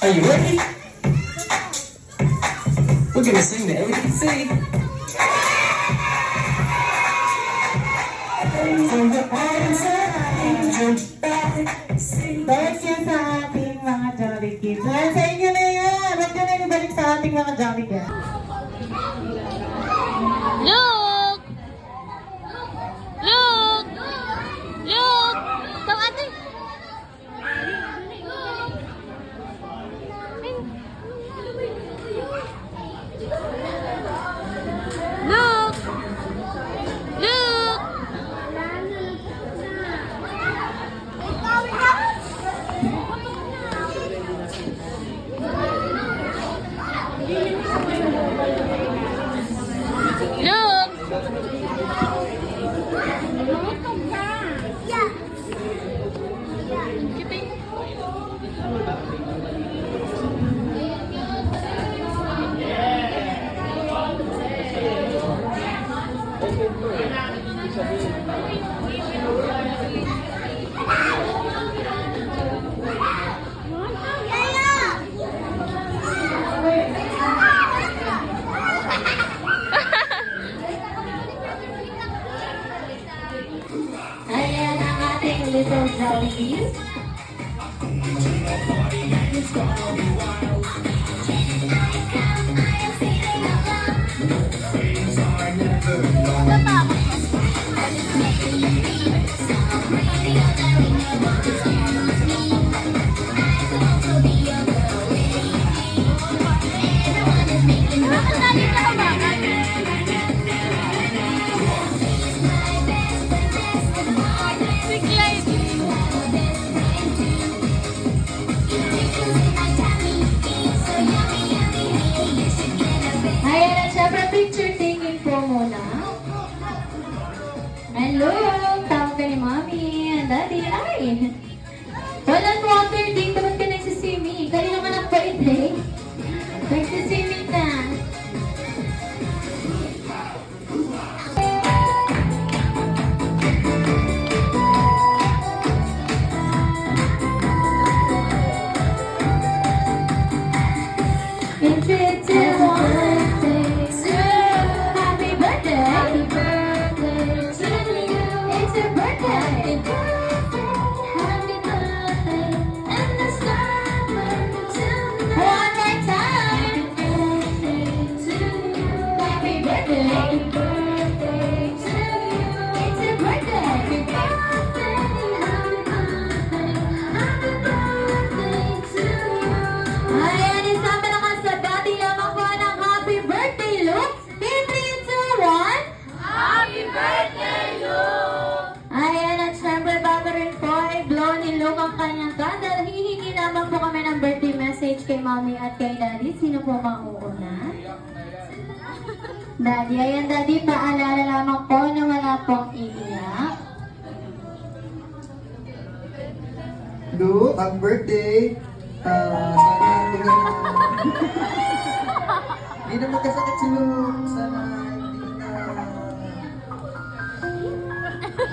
Are you ready? We're gonna sing the ABC. Dahil yan sa ating mga Jolly Kids. Dahil sa inyo na yan. Huwag nyo na ibalik sa ating mga Jolly Kids. Look! Look! Look! Tang ate! Look! Look! Look! Ayan ang ating little Jollies. Ayan, at syempre picture taking po muna. Hello, tawag ka ni Mami and Daddy. Ay! Walang water dito, ba't ka nagsisimi? Kanina ka nagpait eh. Nagsisimi na. In 3, 2, 1, happy birthday! Happy birthday to you! It's your birthday! Happy birthday! And the summer to you! One more time! Happy birthday to you! Happy birthday! Happy birthday to you! It's your birthday! Happy birthday! Happy birthday! Happy birthday to you! Ayan, isang malakas na bati lamang po ng happy birthday, Luke! In 3, 2, 1, happy birthday, Luke! Ayan, at syempre bago rin po ay blow ni Luke ang kanyang candle. Hihingi naman po kami ng birthday message kay Mommy at kay Daddy. Sino po mauuna? Daddy, ayan Daddy, paalala lamang po na wala pong iiyak. Luke, ang birthday. Sana hindi na magkasakit si Luke. Sana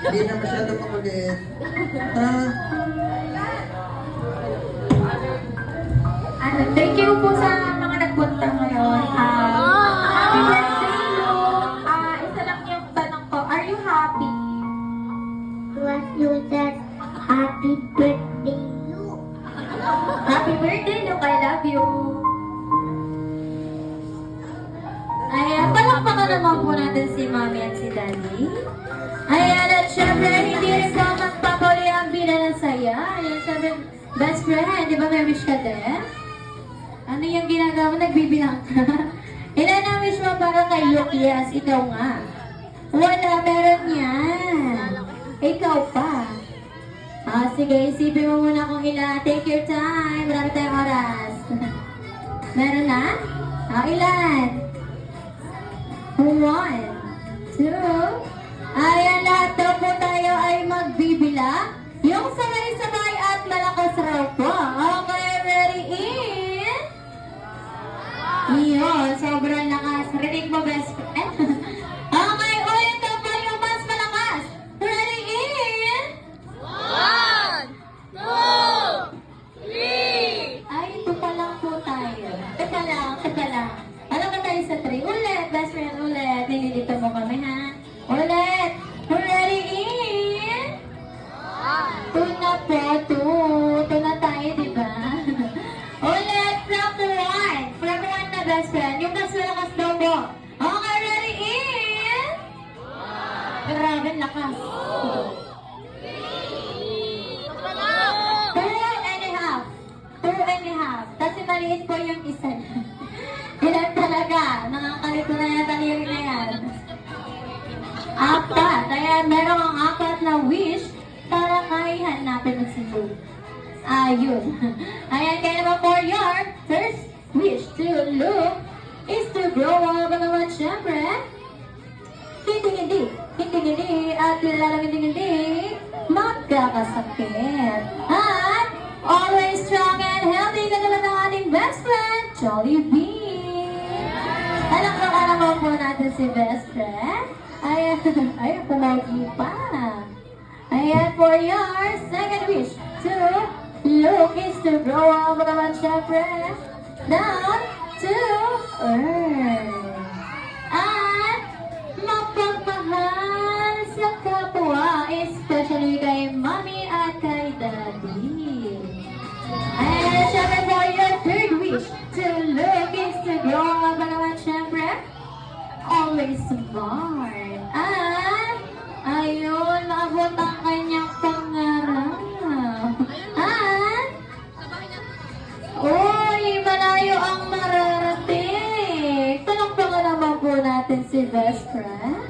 hindi na masyado makulit. Thank you po sa mga nagpunta ngayon. Happy birthday, Luke! Isa lang yung tanong ko, are you happy? Was you said happy birthday, Luke? Happy birthday, Luke! I love you! Ayan, palakpakan naman po natin si Mommy at si Daddy. Ayan, at syempre, hindi rin po magpapuli ang bila ng saya. Ayan, syempre, best friend, di ba may wish ka din? Ano yung ginagawa mo? Nagbibilang ka? Ilan ang wish mo para kay Luke? Yes, ikaw nga. Wala, meron yan. Ikaw pa. Sige, isipin mo muna kung ilan. Take your time. Marami tayong oras. Meron na? Ilan? 1, 2. Ayan, lahat daw po tayo ay magbibila. Yung sabay-sabay at malakas raw po. Okay, ready in? Iyon, sobrang lakas. Rinig mo, best friend. Okay, ulit daw po yung mas malakas. Ready in? 1, 2, 3. Ay, ito pala malakas. 2.5. 2.5. Kasi maliit po yung isa. Ilan talaga? Nakakalito na yan, taliri na yan. 4. Ayan, meron ang 4 na wish para kaihan natin si Luke. Ayun. Ayan, kaya naman for your first wish to Luke is to grow up naman syempre. Hindi, at hindi, magkakasakit. At always strong and healthy katulad ng ating best friend, Jollibee. Alam naman po natin si best friend. Ayan, pumogi pa. Ayan, for your second wish to Luke is to grow up naman syempre down to earth. At mapagmahal sa kapwa, especially kay mommy at kay daddy. And syempre for your third wish to Luke is to grow up naman syempre always smart. At ayun, maabot ang kanyang pangarap. At uy, malayo ang mararating. Palakpakan naman po natin si best friend.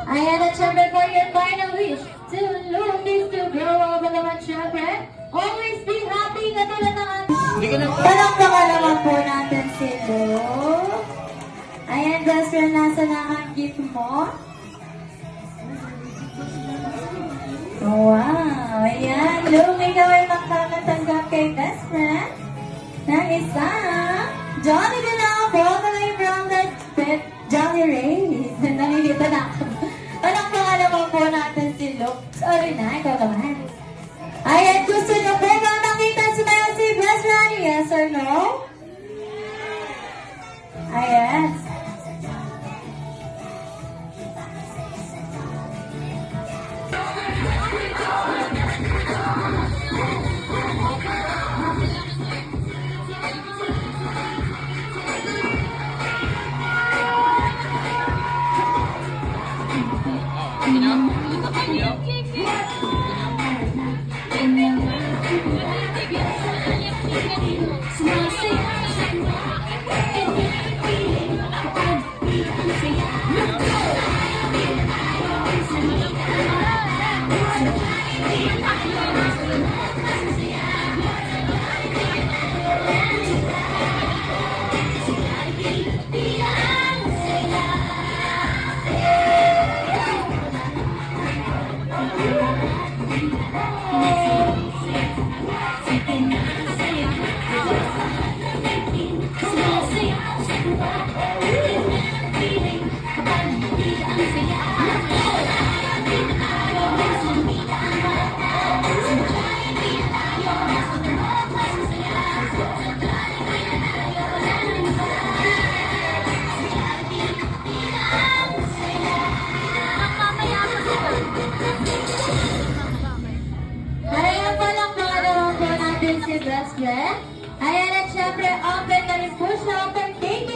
Ayan, at syempre for your final wish to Luke is to grow up naman syempre always be happy katulad ng ating. Palakpakan naman po natin si Luke. Ayan, best friend, nasa na ang gift mo? Wow! Ayan, Luke, ikaw ay makakatanggap kay best friend ng isang Jolly Ganaw all the way from the Jolly Rays. Nangigita na ako. Palakpakan naman po natin si Luke. Sorry na, ikaw naman. Ayan, gusto niyo po ba makita sumayaw si best friend? Yes or no? Ayan. Ayan po lang po naman po natin si best friend. Ayan, at syempre open na rin po siya for take